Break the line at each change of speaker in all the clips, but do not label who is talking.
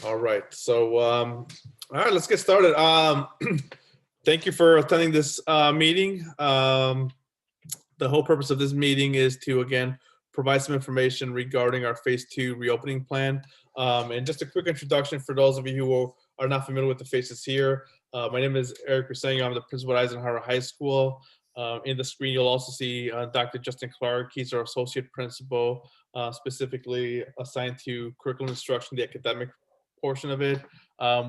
All right. All right, let's get started. Thank you for attending this meeting. The whole purpose of this meeting is to, again, provide some information regarding our phase 2 reopening plan. And just a quick introduction for those of you who are not familiar with the faces here. My name is Erik Briseno. I'm the principal at Eisenhower High School. In the screen, you'll also see Dr. Justin Clark. He's our associate principal, specifically assigned to curriculum instruction, the academic portion of it.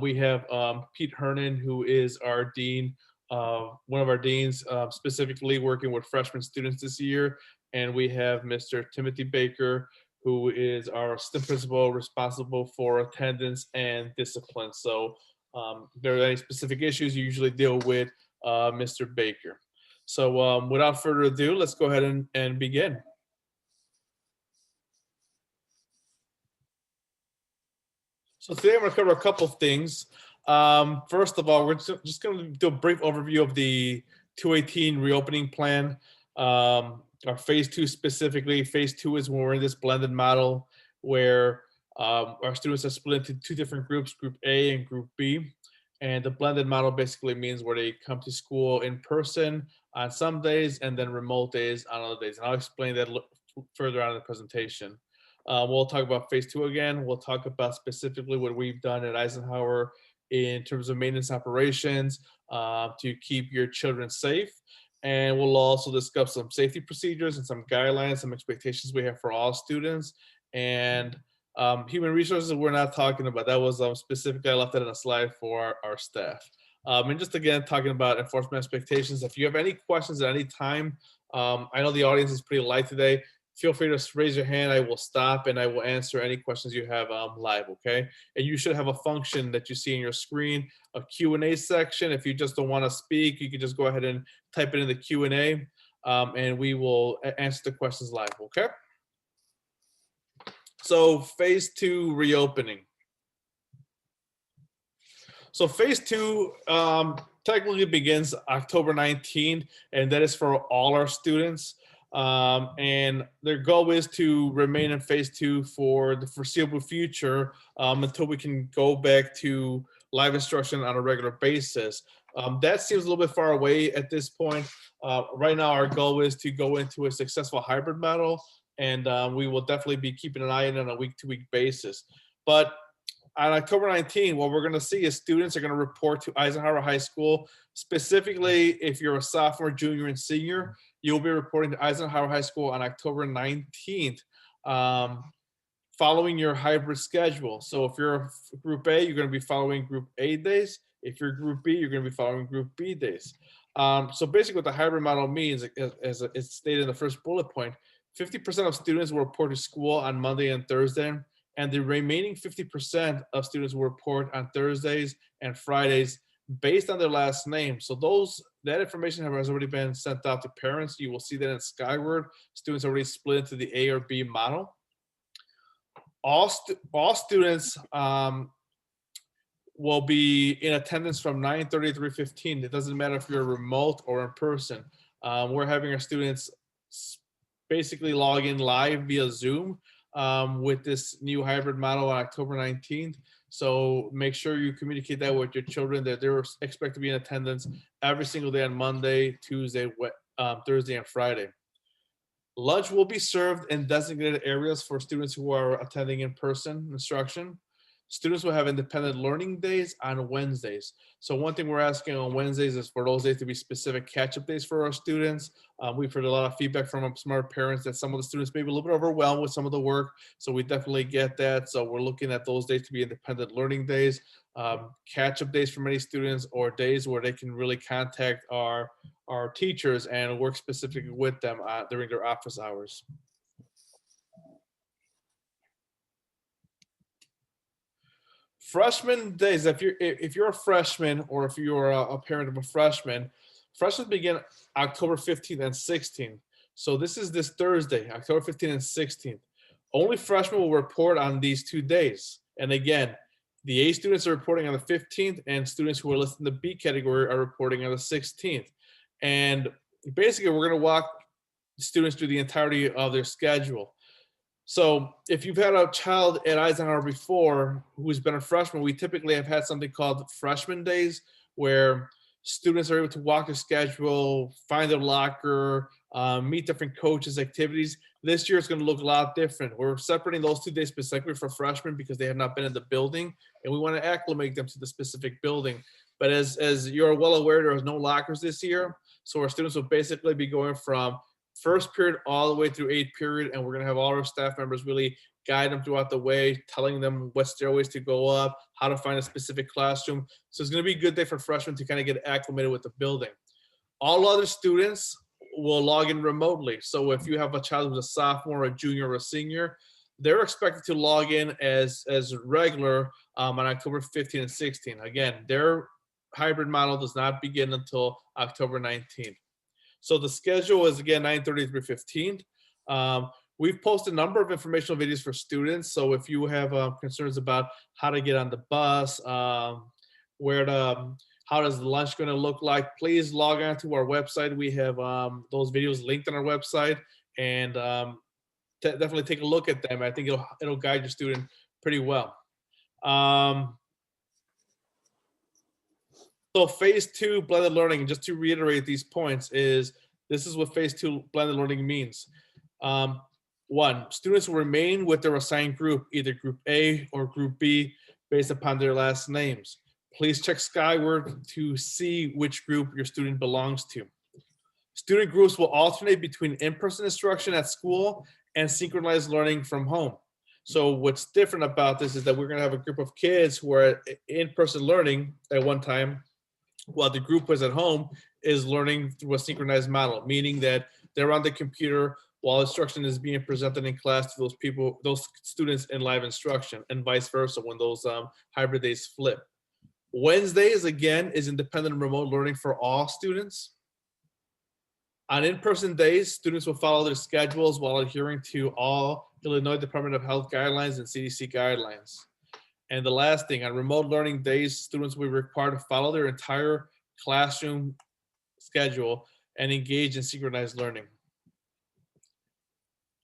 We have Pete Hernon, who is our dean, one of our deans, specifically working with freshman students this year. And we have Mr. Timothy Baker, who is our assistant principal responsible for attendance and discipline. So if there are any specific issues, you usually deal with Mr. Baker. So without further ado, let's go ahead and begin. So today I'm going to cover a couple of things. First of all, we're just going to do a brief overview of the 2018 reopening plan. Our phase 2 specifically, phase 2 is when we're in this blended model where our students are split into two different groups, group A and group B. And the blended model basically means where they come to school in person on some days and then remote days on other days. And I'll explain that further on in the presentation. We'll talk about phase 2 again. We'll talk about specifically what we've done at Eisenhower in terms of maintenance operations to keep your children safe. And we'll also discuss some safety procedures and some guidelines, some expectations we have for all students. And human resources, we're not talking about. That was specifically, I left that in a slide for our staff. And just again, talking about enforcement expectations. If you have any questions at any time, I know the audience is pretty light today. Feel free to raise your hand. I will stop and I will answer any questions you have live, okay? And you should have a function that you see in your screen, a Q&A section. If you just don't want to speak, you can just go ahead and type it in the Q&A and we will answer the questions live, okay? So phase 2 reopening. So phase 2 technically begins October 19th, and that is for all our students. And their goal is to remain in phase 2 for the foreseeable future until we can go back to live instruction on a regular basis. That seems a little bit far away at this point. Right now, our goal is to go into a successful hybrid model, and we will definitely be keeping an eye on a week-to-week basis. But on October 19th, what we're going to see is students are going to report to Eisenhower High School. Specifically, if you're a sophomore, junior, and senior, you'll be reporting to Eisenhower High School on October 19th, following your hybrid schedule. So if you're Group A, you're going to be following Group A days. If you're Group B, you're going to be following Group B days. So basically what the hybrid model means, as it's stated in the first bullet point, 50% of students will report to school on Monday and Thursday, and the remaining 50% of students will report on Thursdays and Fridays based on their last name. So that information has already been sent out to parents. You will see that in Skyward. Students already split into the A or B model. All students will be in attendance from 9:30 to 3:15. It doesn't matter if you're remote or in person. We're having our students basically log in live via Zoom with this new hybrid model on October 19th. So make sure you communicate that with your children that they're expected to be in attendance every single day on Monday, Tuesday, Thursday, and Friday. Lunch will be served in designated areas for students who are attending in-person instruction. Students will have independent learning days on Wednesdays. So one thing we're asking on Wednesdays is for those days to be specific catch-up days for our students. We've heard a lot of feedback from some of our parents that some of the students may be a little bit overwhelmed with some of the work. So we definitely get that. So we're looking at those days to be independent learning days, catch-up days for many students, or days where they can really contact our teachers and work specifically with them during their office hours. Freshman days, if you're a freshman or if you're a parent of a freshman, freshmen begin October 15th and 16th. So this is this Thursday, October 15th and 16th. Only freshmen will report on these 2 days. And again, the A students are reporting on the 15th, and students who are listed in the B category are reporting on the 16th. And basically, we're going to walk students through the entirety of their schedule. So if you've had a child at Eisenhower before who's been a freshman, we typically have had something called freshman days, where students are able to walk the schedule, find their locker, meet different coaches, activities. This year it's going to look a lot different. We're separating those 2 days specifically for freshmen because they have not been in the building, and we want to acclimate them to the specific building. But as you're well aware, there are no lockers this year. So our students will basically be going from first period all the way through 8th period, and we're going to have all our staff members really guide them throughout the way, telling them what stairways to go up, how to find a specific classroom. So it's going to be a good day for freshmen to kind of get acclimated with the building. All other students will log in remotely. So if you have a child who's a sophomore, a junior, or a senior, they're expected to log in as regular on October 15 and 16. Again, their hybrid model does not begin until October 19th. So the schedule is, again, 9:30 through 15. We've posted a number of informational videos for students. So if you have concerns about how to get on the bus, how does the lunch going to look like, please log on to our website. We have those videos linked on our website, and definitely take a look at them. I think it'll guide your student pretty well. So phase 2 blended learning, just to reiterate these points, this is what phase 2 blended learning means. 1, students will remain with their assigned group, either group A or group B, based upon their last names. Please check skyward to see which group your student belongs to. Student groups will alternate between in-person instruction at school and synchronized learning from home. So what's different about this is that we're going to have a group of kids who are in-person learning at one time, while the group was at home is learning through a synchronized model, meaning that they're on the computer while instruction is being presented in class to those students in live instruction, and vice versa when those hybrid days flip. Wednesdays, again, is independent remote learning for all students. On in-person days, students will follow their schedules while adhering to all Illinois Department of Health guidelines and CDC guidelines. And the last thing, on remote learning days, students will be required to follow their entire classroom schedule and engage in synchronized learning.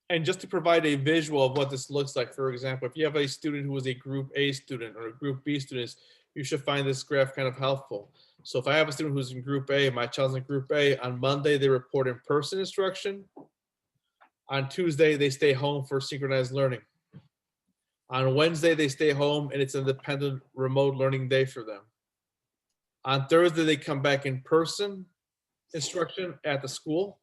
And just to provide a visual of what this looks like, for example, if you have a student who is a group A student or a group B student, you should find this graph kind of helpful. So if I have a student who's in group A, my child's in group A, on Monday they report in-person instruction. On Tuesday, they stay home for synchronized learning. On Wednesday, they stay home and it's an independent remote learning day for them. On Thursday, they come back in person instruction at the school.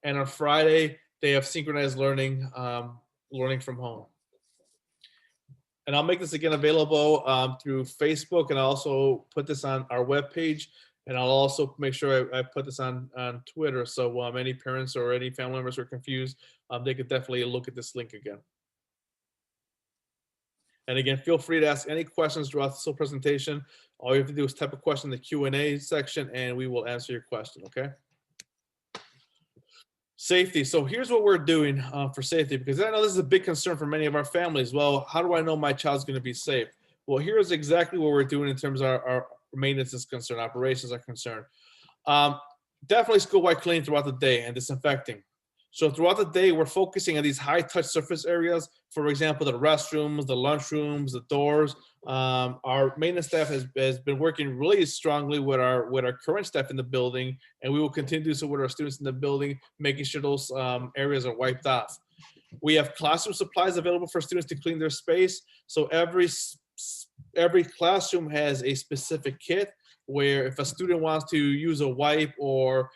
And on Friday, they have synchronized learning, learning from home. And I'll make this again available through Facebook, and I'll also put this on our webpage. And I'll also make sure I put this on Twitter. So any parents or any family members who are confused, they could definitely look at this link again. And again, feel free to ask any questions throughout this whole presentation. All you have to do is type a question in the Q&A section and we will answer your question, okay? Safety. So here's what we're doing for safety, because I know this is a big concern for many of our families. Well, how do I know my child's going to be safe? Well, here's exactly what we're doing in terms of our maintenance is concerned, operations are concerned. Definitely school-wide cleaning throughout the day and disinfecting. So throughout the day, we're focusing on these high-touch surface areas. For example, the restrooms, the lunchrooms, the doors. Our maintenance staff has been working really strongly with our current staff in the building, and we will continue to do so with our students in the building, making sure those areas are wiped off. We have classroom supplies available for students to clean their space. So every classroom has a specific kit where if a student wants to use a wipe or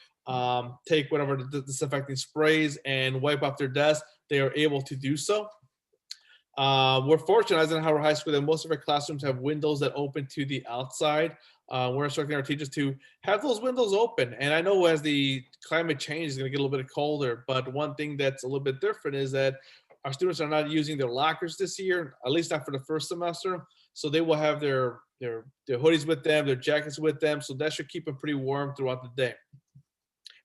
take whatever disinfecting sprays and wipe off their desk, they are able to do so. We're fortunate at Eisenhower High School that most of our classrooms have windows that open to the outside. We're instructing our teachers to have those windows open. And I know as the climate change is going to get a little bit colder, but one thing that's a little bit different is that our students are not using their lockers this year, at least not for the first semester. So they will have their hoodies with them, their jackets with them. So that should keep them pretty warm throughout the day.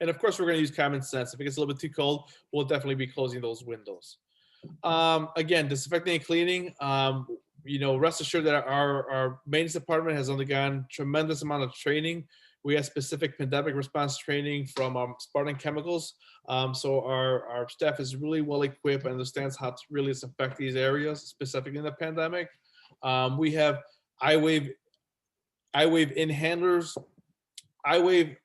And of course, we're going to use common sense. If it gets a little bit too cold, we'll definitely be closing those windows. Again, disinfecting and cleaning. Rest assured that our maintenance department has undergone tremendous amount of training We have specific pandemic response training from Spartan Chemicals. So our staff is really well equipped and understands how to really disinfect these areas, specifically in the pandemic. We have iWave inhalers, iWave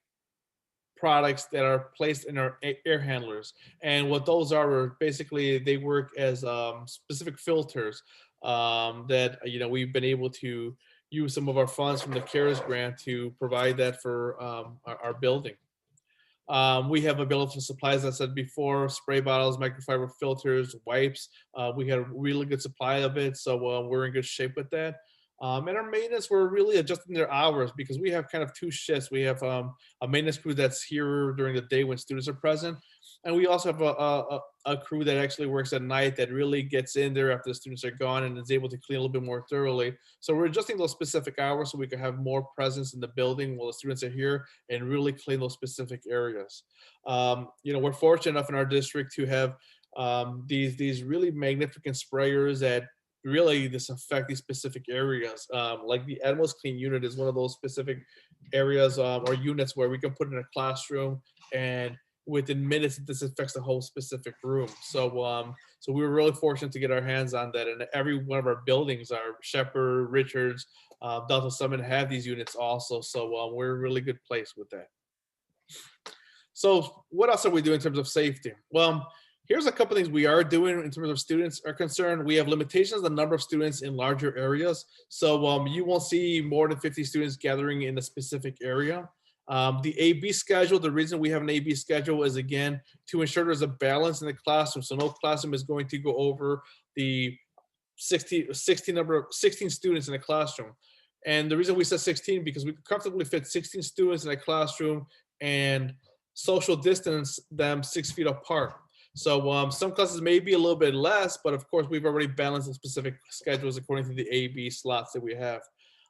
products that are placed in our air handlers. And what those are basically, they work as specific filters that, we've been able to use some of our funds from the CARES grant to provide that for our building. We have available supplies, as I said before, spray bottles, microfiber filters, wipes. We had a really good supply of it, so we're in good shape with that. And our maintenance, we're really adjusting their hours because we have kind of two shifts. We have a maintenance crew that's here during the day when students are present. And we also have a crew that actually works at night that really gets in there after the students are gone and is able to clean a little bit more thoroughly. So we're adjusting those specific hours so we can have more presence in the building while the students are here and really clean those specific areas. We're fortunate enough in our district to have these really magnificent sprayers that really disinfect these specific areas. Like the Atmos Clean unit is one of those specific areas or units where we can put in a classroom and within minutes it disinfects the whole specific room. So we were really fortunate to get our hands on that, and every one of our buildings, our Shepherd, Richards, Delta Summit, have these units also. So we're in a really good place with that. So what else are we doing in terms of safety? Well, here's a couple things we are doing in terms of students are concerned. We have limitations on the number of students in larger areas. So you won't see more than 50 students gathering in a specific area. The AB schedule, the reason we have an AB schedule is, again, to ensure there's a balance in the classroom. So no classroom is going to go over the 16 students in a classroom. And the reason we said 16, because we could comfortably fit 16 students in a classroom and social distance them 6 feet apart. So some classes may be a little bit less, but of course we've already balanced the specific schedules according to the AB slots that we have.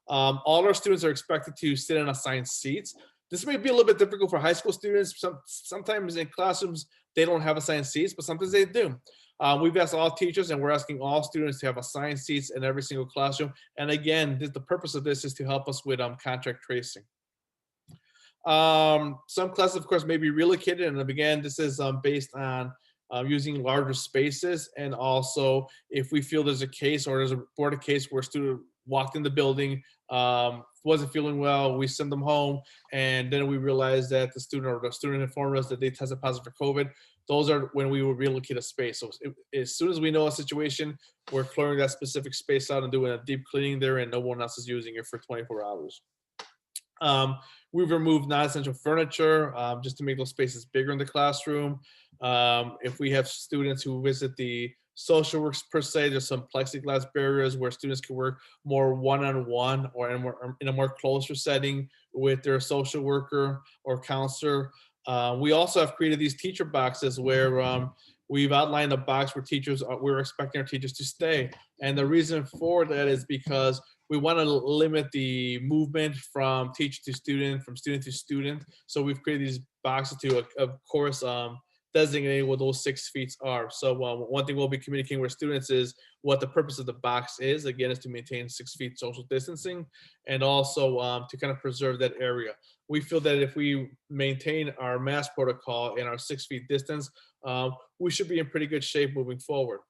All our students are expected to sit in assigned seats. This may be a little bit difficult for high school students. Sometimes in classrooms, they don't have assigned seats, but sometimes they do. We've asked all teachers and we're asking all students to have assigned seats in every single classroom. And again, the purpose of this is to help us with contact tracing. Some classes, of course, may be relocated. And again, this is based on using larger spaces. And also, if we feel there's a case or there's a reported case where a student walked in the building, wasn't feeling well, we send them home, and then we realize that the student informed us that they tested positive for COVID. Those are when we will relocate a space. So as soon as we know a situation, we're clearing that specific space out and doing a deep cleaning there, and no one else is using it for 24 hours. We've removed non-essential furniture just to make those spaces bigger in the classroom. If we have students who visit the social works per se, there's some plexiglass barriers where students can work more one-on-one or in a more closer setting with their social worker or counselor. We also have created these teacher boxes where we've outlined a box where we're expecting our teachers to stay. And the reason for that is because we want to limit the movement from teacher to student, from student to student. So we've created these boxes to, of course, designate what those 6 feet are. So one thing we'll be communicating with students is what the purpose of the box is. Again, is to maintain 6 feet social distancing and also to kind of preserve that area. We feel that if we maintain our mask protocol and our 6 feet distance, we should be in pretty good shape moving forward.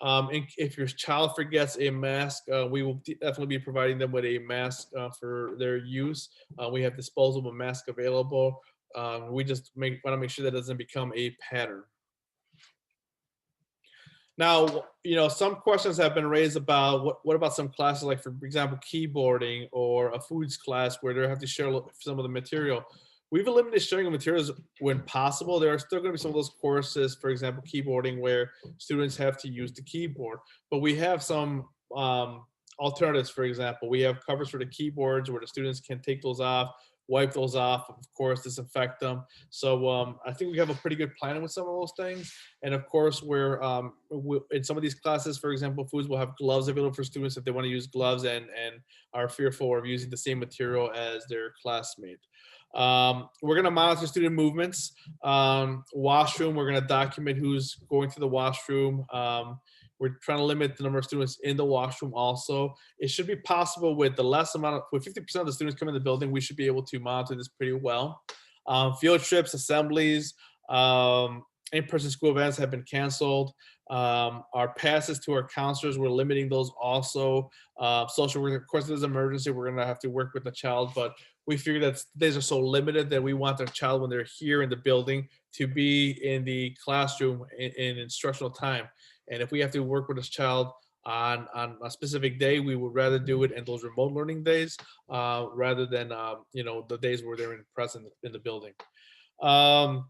And if your child forgets a mask, we will definitely be providing them with a mask for their use. We have disposable masks available. We just want to make sure that doesn't become a pattern. Now, some questions have been raised about what about some classes, like for example, keyboarding or a foods class where they have to share some of the material. We've eliminated sharing of materials when possible. There are still going to be some of those courses, for example, keyboarding, where students have to use the keyboard. But we have some alternatives. For example, we have covers for the keyboards where the students can take those off, wipe those off, of course, disinfect them. So I think we have a pretty good plan with some of those things. And of course, we're in some of these classes, for example, foods will have gloves available for students if they want to use gloves and are fearful of using the same material as their classmate. We're going to monitor student movements. Washroom, we're going to document who's going to the washroom. We're trying to limit the number of students in the washroom also. It should be possible with the less amount of, with 50% of the students coming in the building, we should be able to monitor this pretty well. Field trips, assemblies, in-person school events have been canceled. Our passes to our counselors, we're limiting those also. Social work, of course, if there's an emergency, we're gonna have to work with the child, but we figure that days are so limited that we want their child, when they're here in the building, to be in the classroom in instructional time. And if we have to work with this child on a specific day, we would rather do it in those remote learning days rather than the days where they're in present in the building. Our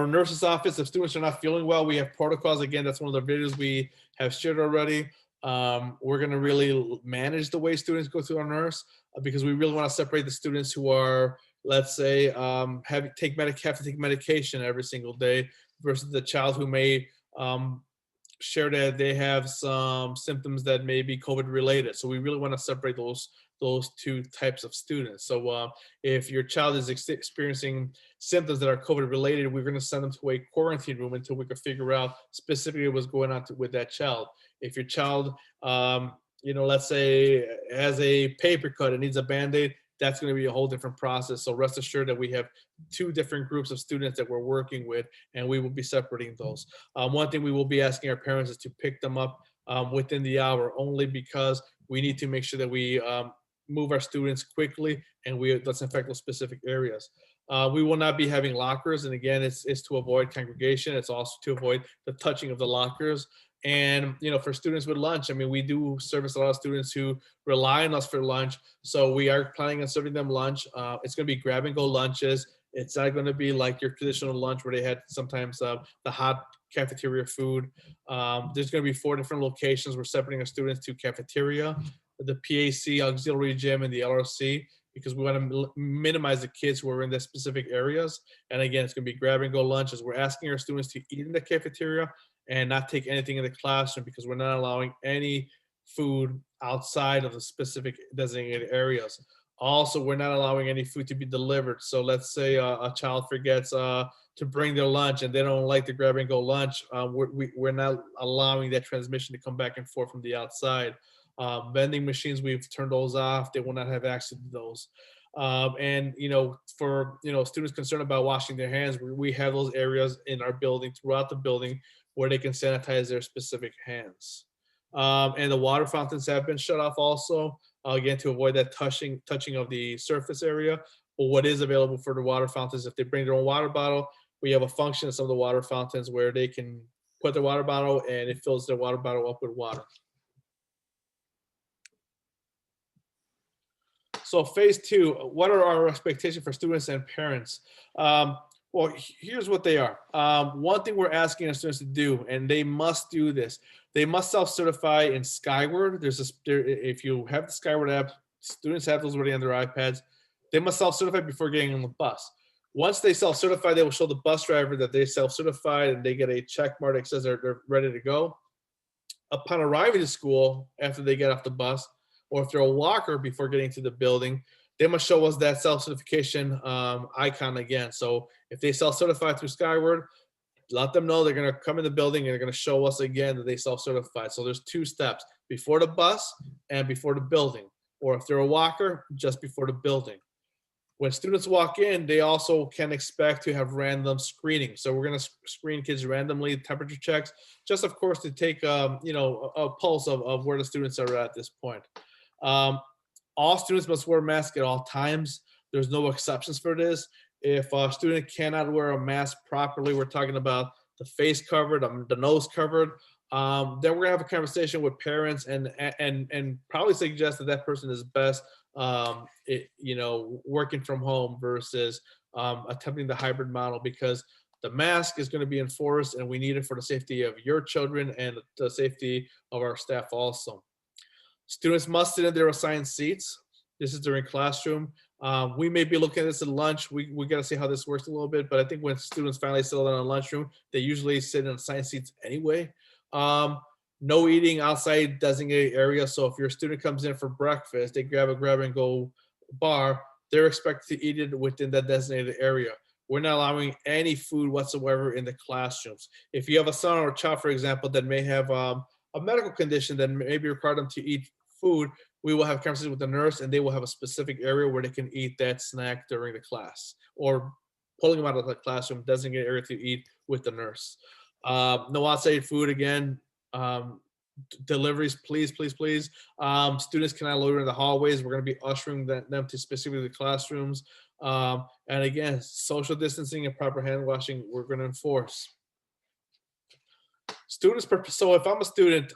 nurse's office, if students are not feeling well, we have protocols. Again, that's one of the videos we have shared already. We're going to really manage the way students go through our nurse because we really want to separate the students who are, let's say, have to take medication every single day versus the child who may share that they have some symptoms that may be COVID related. So we really want to separate those two types of students. So if your child is experiencing symptoms that are COVID related, we're going to send them to a quarantine room until we can figure out specifically what's going on with that child. If your child, let's say has a paper cut and needs a Band-Aid, that's going to be a whole different process. So rest assured that we have two different groups of students that we're working with, and we will be separating those. One thing we will be asking our parents is to pick them up within the hour, only because we need to make sure that we move our students quickly and we disinfect those specific areas. We will not be having lockers, and again, it's to avoid congregation. It's also to avoid the touching of the lockers. And for students with lunch, I mean, we do service a lot of students who rely on us for lunch, so we are planning on serving them lunch. It's going to be grab and go lunches. It's not going to be like your traditional lunch where they had sometimes the hot cafeteria food. There's going to be 4 different locations. We're separating our students to cafeteria, the PAC, auxiliary gym, and the LRC, because we want to minimize the kids who are in the specific areas. And again, it's going to be grab and go lunches. We're asking our students to eat in the cafeteria and not take anything in the classroom, because we're not allowing any food outside of the specific designated areas. Also, we're not allowing any food to be delivered. So let's say a child forgets to bring their lunch and they don't like the grab and go lunch. We're not allowing that transmission to come back and forth from the outside. Vending machines, we've turned those off. They will not have access to those. And for students concerned about washing their hands, we have those areas in our building, throughout the building, where they can sanitize their specific hands. And the water fountains have been shut off also, again, to avoid that touching of the surface area. But what is available for the water fountains, if they bring their own water bottle, we have a function in some of the water fountains where they can put their water bottle and it fills their water bottle up with water. So phase 2, what are our expectations for students and parents? Well, here's what they are. One thing we're asking our students to do, and they must do this, they must self-certify in Skyward. If you have the Skyward app, students have those already on their iPads. They must self-certify before getting on the bus. Once they self-certify, they will show the bus driver that they self-certified, and they get a check mark that says they're ready to go. Upon arriving to school, after they get off the bus, or if they're a walker before getting to the building, they must show us that self-certification icon again. So if they self-certify through Skyward, let them know they're going to come in the building and they're going to show us again that they self-certified. So there's 2 steps: before the bus and before the building. Or if they're a walker, just before the building. When students walk in, they also can expect to have random screening. So we're going to screen kids randomly, temperature checks, just of course to take a pulse of where the students are at this point. All students must wear masks at all times. There's no exceptions for this. If a student cannot wear a mask properly, we're talking about the face covered, the nose covered, then we're gonna have a conversation with parents and probably suggest that person is best working from home versus attempting the hybrid model, because the mask is going to be enforced and we need it for the safety of your children and the safety of our staff also. Students must sit in their assigned seats. This is during classroom. We may be looking at this at lunch. We got to see how this works a little bit, but I think when students finally settle down in lunchroom, they usually sit in assigned seats anyway. No eating outside designated area. So if your student comes in for breakfast, they grab and go bar, they're expected to eat it within that designated area. we're not allowing any food whatsoever in the classrooms. If you have a son or a child, for example, that may have a medical condition that maybe require them to eat food, we will have conversations with the nurse, and they will have a specific area where they can eat that snack during the class, or pulling them out of the classroom, designated area to eat with the nurse. No outside food again. Deliveries, please, please, please. Students cannot loiter in the hallways. We're going to be ushering them to specifically the classrooms. And again, social distancing and proper hand washing, we're going to enforce. Students, so if I'm a student,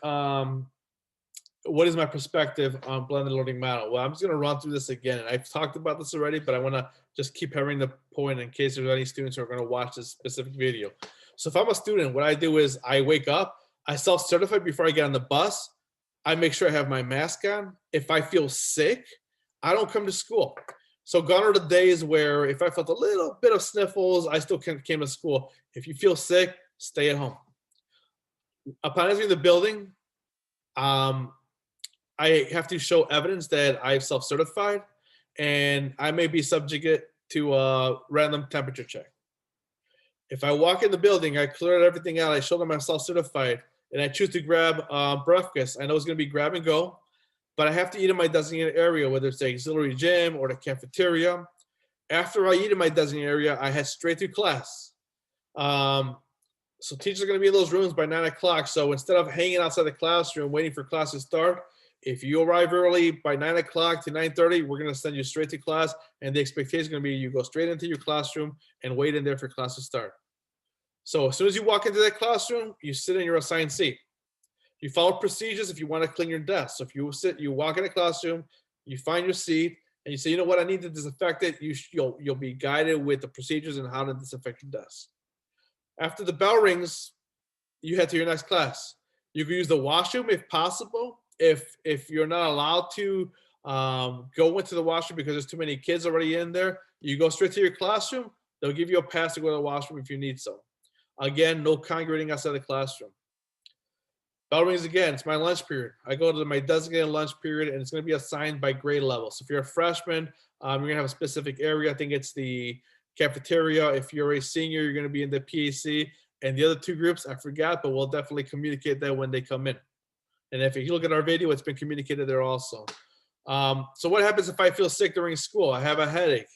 what is my perspective on blended learning model? Well, I'm just going to run through this again. I've talked about this already, but I want to just keep hammering the point in case there's any students who are going to watch this specific video. So if I'm a student, what I do is I wake up, I self-certify before I get on the bus. I make sure I have my mask on. If I feel sick, I don't come to school. So gone are the days where if I felt a little bit of sniffles, I still came to school. If you feel sick, stay at home. Upon entering the building, I have to show evidence that I've self-certified, and I may be subject to a random temperature check. If I walk in the building, I cleared everything out, I show them I'm self-certified, and I choose to grab breakfast, I know it's going to be grab and go, but I have to eat in my designated area, whether it's the auxiliary gym or the cafeteria. After I eat in my designated area, I head straight to class. So teachers are going to be in those rooms by 9 o'clock. So instead of hanging outside the classroom waiting for class to start, if you arrive early by 9 o'clock to 9:30, we're going to send you straight to class. And the expectation is going to be you go straight into your classroom and wait in there for class to start. So as soon as you walk into that classroom, you sit in your assigned seat. You follow procedures if you want to clean your desk. So if you you walk in a classroom, you find your seat, and you say, you know what, I need to disinfect it. You'll be guided with the procedures and how to disinfect your desk. After the bell rings, you head to your next class. You can use the washroom if possible. If you're not allowed to go into the washroom because there's too many kids already in there, you go straight to your classroom. They'll give you a pass to go to the washroom if you need so. Again, no congregating outside the classroom. Bell rings again. It's my lunch period. I go to my designated lunch period, and it's going to be assigned by grade level. So if you're a freshman, you're going to have a specific area. I think it's the cafeteria. If you're a senior, you're going to be in the PAC. And the other two groups, I forgot, but we'll definitely communicate that when they come in. And if you look at our video, it's been communicated there also. So what happens if I feel sick during school? I have a headache.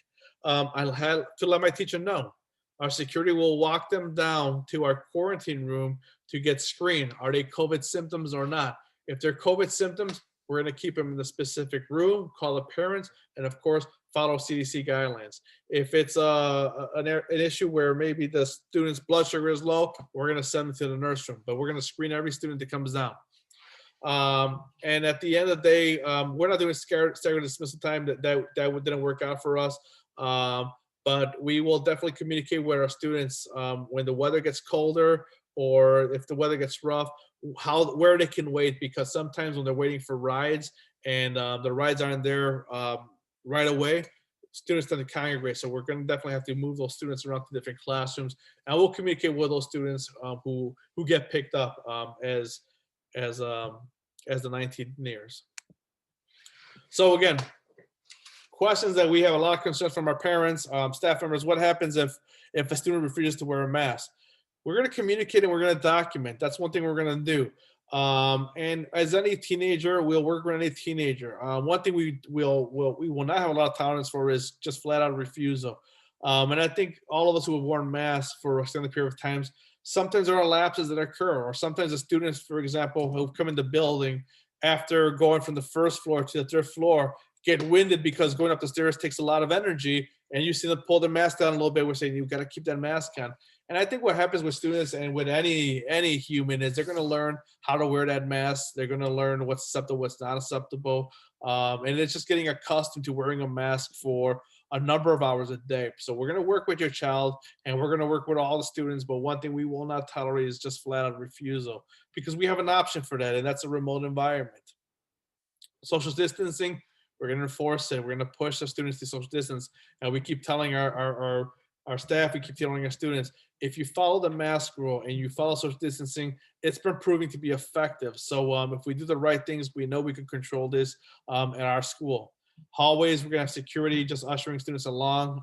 I'll have to let my teacher know. Our security will walk them down to our quarantine room to get screened. Are they COVID symptoms or not? If they're COVID symptoms, we're going to keep them in the specific room, call the parents, and of course, follow CDC guidelines. If it's an issue where maybe the student's blood sugar is low, we're going to send them to the nurse room, but we're going to screen every student that comes down. And at the end of the day, we're not doing staggered dismissal time. That didn't work out for us. But we will definitely communicate with our students when the weather gets colder or if the weather gets rough, where they can wait, because sometimes when they're waiting for rides and the rides aren't there right away, students tend to congregate. So we're going to definitely have to move those students around to different classrooms, and we'll communicate with those students who get picked up as the 19th nears. So again, questions that we have a lot of concerns from our parents, staff members. What happens if a student refuses to wear a mask? We're going to communicate and we're going to document. That's one thing we're going to do. And as any teenager, we'll work with any teenager. One thing we will not have a lot of tolerance for is just flat out refusal. And I think all of us who have worn masks for a extended period of times, sometimes there are lapses that occur, or sometimes the students, for example, who come in the building after going from the first floor to the third floor, get winded because going up the stairs takes a lot of energy, and you see them pull their mask down a little bit. We're saying you've got to keep that mask on. And I think what happens with students and with any human is they're going to learn how to wear that mask. They're going to learn what's acceptable, what's not acceptable. And it's just getting accustomed to wearing a mask for a number of hours a day. So we're going to work with your child, and we're going to work with all the students. But one thing we will not tolerate is just flat out refusal, because we have an option for that, and that's a remote environment. Social distancing, we're going to enforce it. We're going to push the students to social distance. And we keep telling our staff, we keep telling our students, if you follow the mask rule and you follow social distancing, it's been proving to be effective. So if we do the right things, we know we can control this at our school. Hallways, we're gonna have security just ushering students along.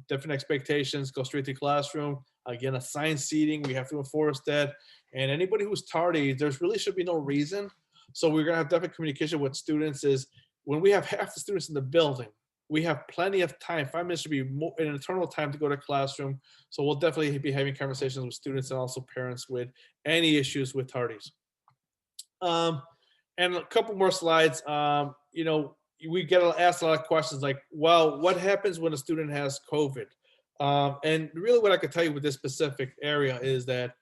Different expectations, go straight to classroom. Again, assigned seating, we have to enforce that. And anybody who's tardy, there's really should be no reason. So we're gonna have definite communication with students is when we have half the students in the building, we have plenty of time. 5 minutes should be more, an eternal time to go to classroom. So we'll definitely be having conversations with students and also parents with any issues with tardies. Um, and a couple more slides. We get asked a lot of questions like, well, what happens when a student has COVID? And really what I could tell you with this specific area is that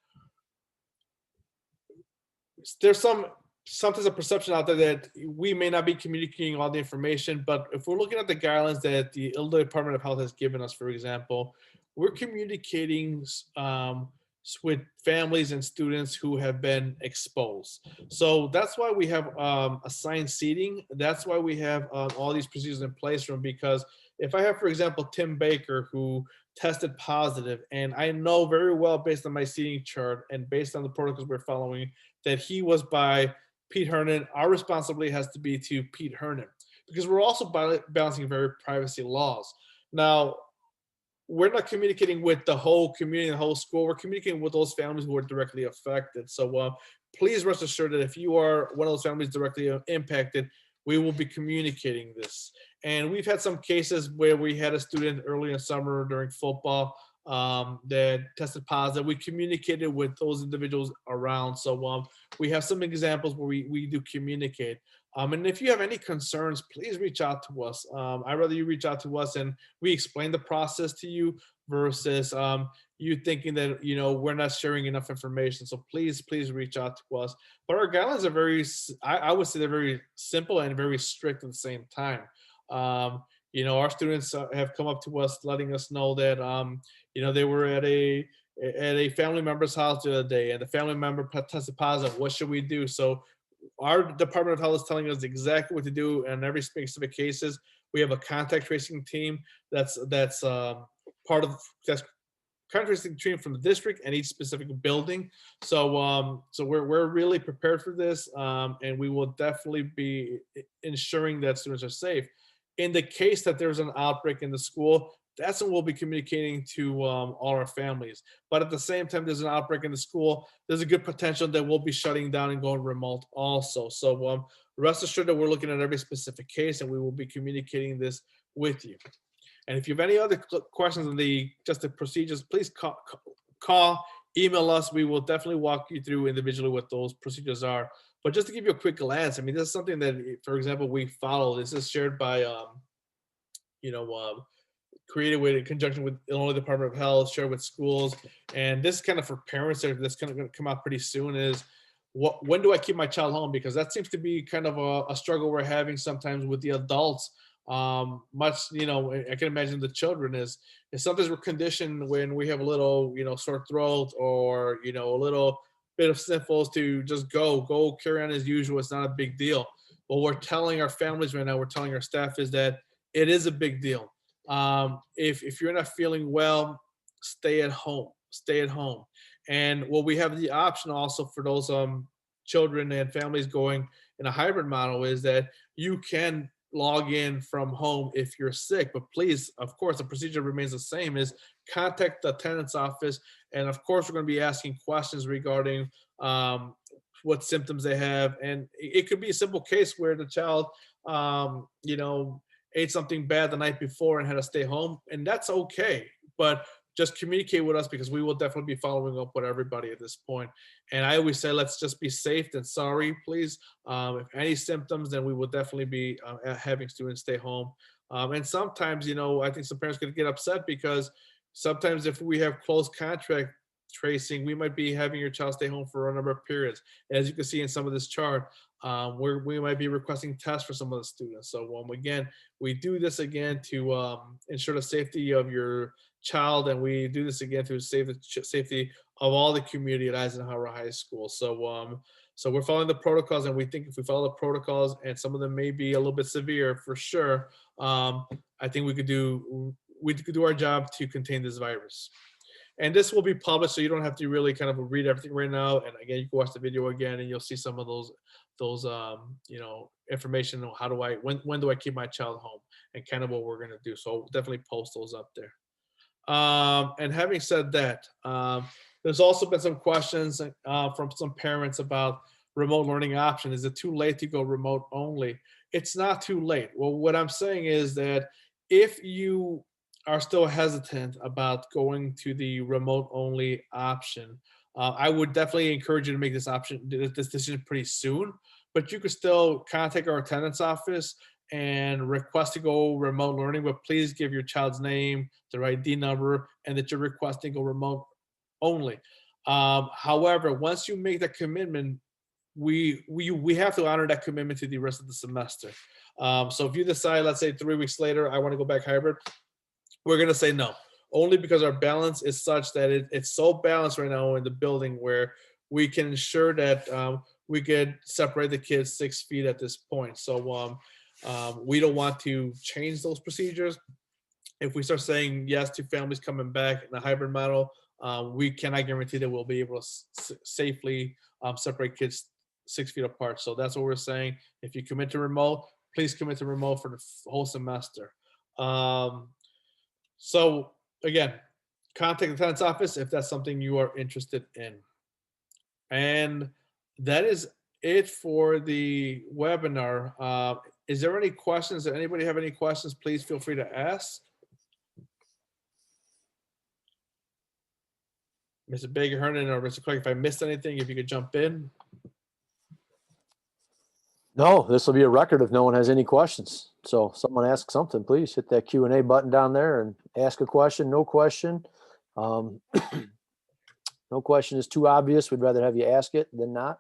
there's sometimes a perception out there that we may not be communicating all the information, but if we're looking at the guidelines that the Illinois Department of Health has given us, for example, we're communicating with families and students who have been exposed. So that's why we have assigned seating. That's why we have all these procedures in place from, because if I have, for example, Tim Baker who tested positive, and I know very well based on my seating chart and based on the protocols we're following that he was by Pete Hernon, our responsibility has to be to Pete Hernon because we're also balancing very privacy laws. Now, we're not communicating with the whole community, the whole school. We're communicating with those families who are directly affected. So please rest assured that if you are one of those families directly impacted, we will be communicating this. And we've had some cases where we had a student early in summer during football that tested positive. We communicated with those individuals around. So we have some examples where we do communicate. And if you have any concerns, please reach out to us. I'd rather you reach out to us and we explain the process to you versus you thinking that, we're not sharing enough information. So please reach out to us. But our guidelines are very, I would say they're very simple and very strict at the same time. Our students have come up to us letting us know that, they were at a family member's house the other day and the family member tested positive. What should we do? So our Department of Health is telling us exactly what to do in every specific cases. We have a contact tracing team that's part of that's contact tracing team from the district and each specific building. So we're really prepared for this, and we will definitely be ensuring that students are safe. In the case that there's an outbreak in the school, that's when we'll be communicating to all our families. But at the same time, there's an outbreak in the school, there's a good potential that we'll be shutting down and going remote also. So rest assured that we're looking at every specific case and we will be communicating this with you. And if you have any other questions on the procedures, please call, email us. We will definitely walk you through individually what those procedures are. But just to give you a quick glance, I mean, this is something that, for example, we follow. This is shared by, created with in conjunction with Illinois Department of Health, shared with schools, and this is kind of for parents that's kind of going to come out pretty soon. Is when do I keep my child home? Because that seems to be kind of a struggle we're having sometimes with the adults. I can imagine the children is sometimes we're conditioned when we have a little, sore throat or a little bit of sniffles to just go carry on as usual. It's not a big deal. What we're telling our families right now, we're telling our staff is that it is a big deal. If you're not feeling well, stay at home. And we have the option also for those children and families going in a hybrid model is that you can log in from home if you're sick. But please, of course, the procedure remains the same: is contact the attendance office, and of course, we're going to be asking questions regarding what symptoms they have, and it could be a simple case where the child, ate something bad the night before and had to stay home, and that's okay. But just communicate with us because we will definitely be following up with everybody at this point. And I always say, let's just be safe than sorry, please. If any symptoms, then we will definitely be having students stay home. And sometimes, I think some parents could get upset because sometimes if we have close contact tracing, we might be having your child stay home for a number of periods. As you can see in some of this chart, we might be requesting tests for some of the students. So again, we do this again to ensure the safety of your child, and we do this again to save the safety of all the community at Eisenhower High School. So we're following the protocols, and we think if we follow the protocols, and some of them may be a little bit severe for sure, I think we could do our job to contain this virus. And this will be published, so you don't have to really kind of read everything right now. And again, you can watch the video again, and you'll see some of those those information on when do I keep my child home, and kind of what we're going to do. So definitely post those up there. And having said that, there's also been some questions from some parents about remote learning option. Is it too late to go remote only? It's not too late. Well, what I'm saying is that if you are still hesitant about going to the remote only option, I would definitely encourage you to make this decision pretty soon. But you could still contact our attendance office and request to go remote learning, but please give your child's name, their ID number, and that you're requesting go remote only. However, once you make that commitment, we have to honor that commitment to the rest of the semester. So if you decide, let's say 3 weeks later, I want to go back hybrid, we're going to say no, only because our balance is such that it's so balanced right now in the building where we can ensure that we could separate the kids 6 feet at this point. So we don't want to change those procedures. If we start saying yes to families coming back in a hybrid model, we cannot guarantee that we'll be able to safely separate kids 6 feet apart. So that's what we're saying. If you commit to remote, please commit to remote for the whole semester. So again, contact the attendance office if that's something you are interested in. And that is it for the webinar. Is there any questions? Does anybody have any questions? Please feel free to ask. Mr. Baker, Hernon, or Mr. Clark, if I missed anything, if you could jump in.
No, this will be a record if no one has any questions. So if someone asks something, please hit that Q&A button down there and ask a question. No question. No question is too obvious. We'd rather have you ask it than not.